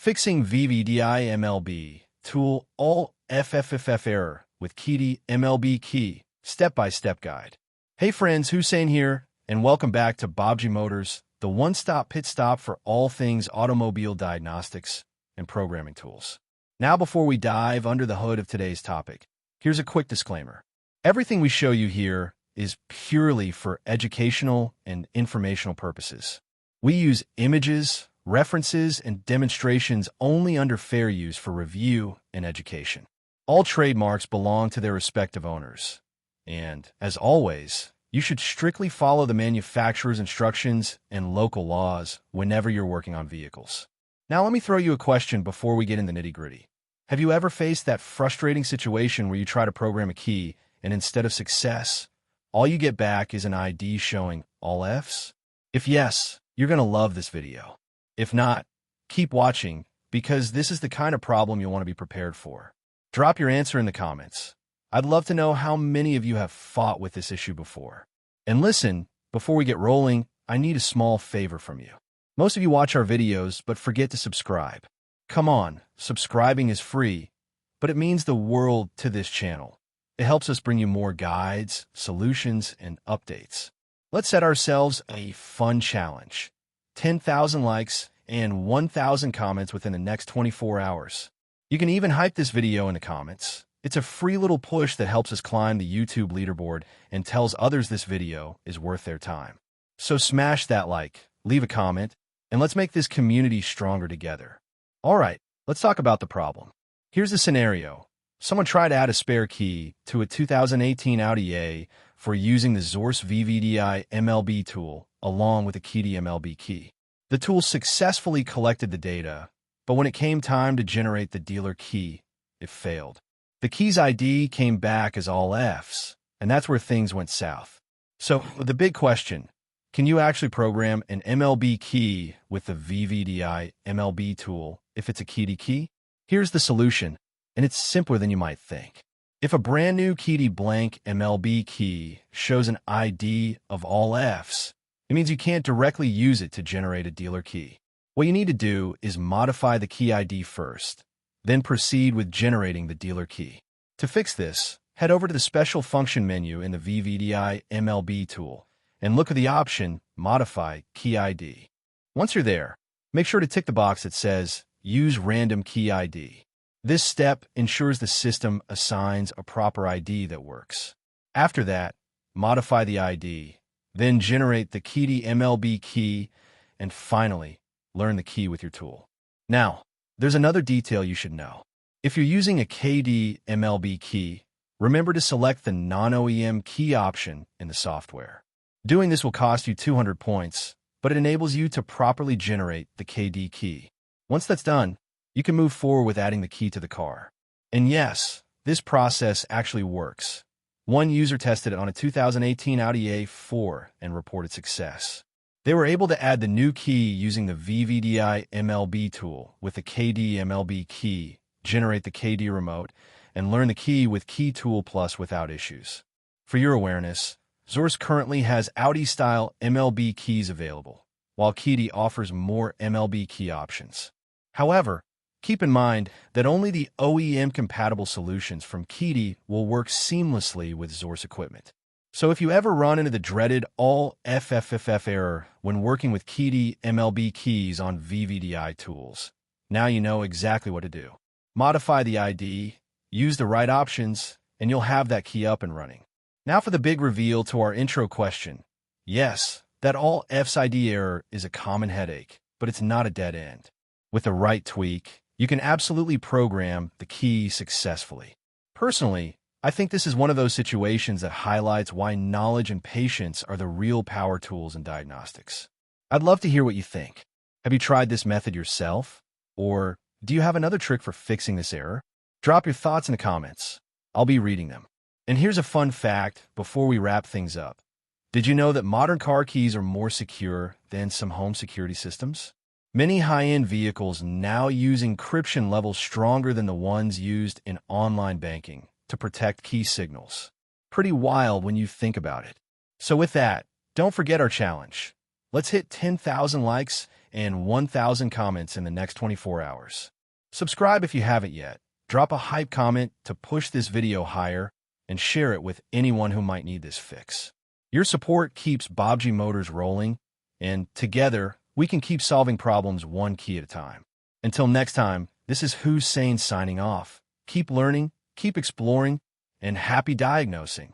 Fixing VVDI MLB Tool All FFFF error with Keydiy MLB Key Step-by-Step Guide. Hey friends, Hussain here, and welcome back to Baabji Motors, the one-stop pit stop for all things automobile diagnostics and programming tools. Now before we dive under the hood of today's topic, here's a quick disclaimer. Everything we show you here is purely for educational and informational purposes. We use images, references, and demonstrations only under fair use for review and education. All trademarks belong to their respective owners. And, as always, you should strictly follow the manufacturer's instructions and local laws whenever you're working on vehicles. Now let me throw you a question before we get in the nitty-gritty. Have you ever faced that frustrating situation where you try to program a key and instead of success, all you get back is an ID showing all Fs? If yes, you're going to love this video. If not, keep watching because this is the kind of problem you'll want to be prepared for. Drop your answer in the comments. I'd love to know how many of you have fought with this issue before. And listen, before we get rolling, I need a small favor from you. Most of you watch our videos but forget to subscribe. Come on, subscribing is free, but it means the world to this channel. It helps us bring you more guides, solutions, and updates. Let's set ourselves a fun challenge. 10,000 likes and 1,000 comments within the next 24 hours. You can even hype this video in the comments. It's a free little push that helps us climb the YouTube leaderboard and tells others this video is worth their time. So smash that like, leave a comment, and let's make this community stronger together. All right, let's talk about the problem. Here's the scenario. Someone tried to add a spare key to a 2018 Audi A4 using the Zorse VVDI MLB tool along with the Keydiy MLB key. The tool successfully collected the data, but when it came time to generate the dealer key, it failed. The key's ID came back as all Fs, and that's where things went south. So, the big question, can you actually program an MLB key with the VVDI MLB tool if it's a Keydiy key? Here's the solution, and it's simpler than you might think. If a brand new Keydiy blank MLB key shows an ID of all Fs, it means you can't directly use it to generate a dealer key. What you need to do is modify the key ID first, then proceed with generating the dealer key. To fix this, head over to the Special Function menu in the VVDI MLB tool and look at the option Modify Key ID. Once you're there, make sure to tick the box that says Use Random Key ID. This step ensures the system assigns a proper ID that works. After that, modify the ID, then generate the Keydiy MLB key, and finally, learn the key with your tool. Now, there's another detail you should know. If you're using a Keydiy MLB key, remember to select the Non-OEM key option in the software. Doing this will cost you 200 points, but it enables you to properly generate the Keydiy key. Once that's done, you can move forward with adding the key to the car. And yes, this process actually works. One user tested it on a 2018 Audi A4 and reported success. They were able to add the new key using the VVDI MLB tool with the Keydiy MLB key, generate the Keydiy remote, and learn the key with Key Tool Plus without issues. For your awareness, Zorse currently has Audi-style MLB keys available, while Keydiy offers more MLB key options. However, keep in mind that only the OEM-compatible solutions from Keydiy will work seamlessly with Zorse equipment. So if you ever run into the dreaded all FFFF error when working with Keydiy MLB keys on VVDI tools, now you know exactly what to do. Modify the ID, use the right options, and you'll have that key up and running. Now for the big reveal to our intro question. Yes, that all Fs ID error is a common headache, but it's not a dead end. With the right tweak, you can absolutely program the key successfully. Personally, I think this is one of those situations that highlights why knowledge and patience are the real power tools in diagnostics. I'd love to hear what you think. Have you tried this method yourself? Or do you have another trick for fixing this error? Drop your thoughts in the comments. I'll be reading them. And here's a fun fact before we wrap things up. Did you know that modern car keys are more secure than some home security systems? Many high-end vehicles now use encryption levels stronger than the ones used in online banking to protect key signals. Pretty wild when you think about it. So with that, don't forget our challenge. Let's hit 10,000 likes and 1,000 comments in the next 24 hours. Subscribe if you haven't yet. Drop a hype comment to push this video higher and share it with anyone who might need this fix. Your support keeps Baabji Motors rolling, and together, we can keep solving problems one key at a time. Until next time, this is Hussain signing off. Keep learning, keep exploring, and happy diagnosing.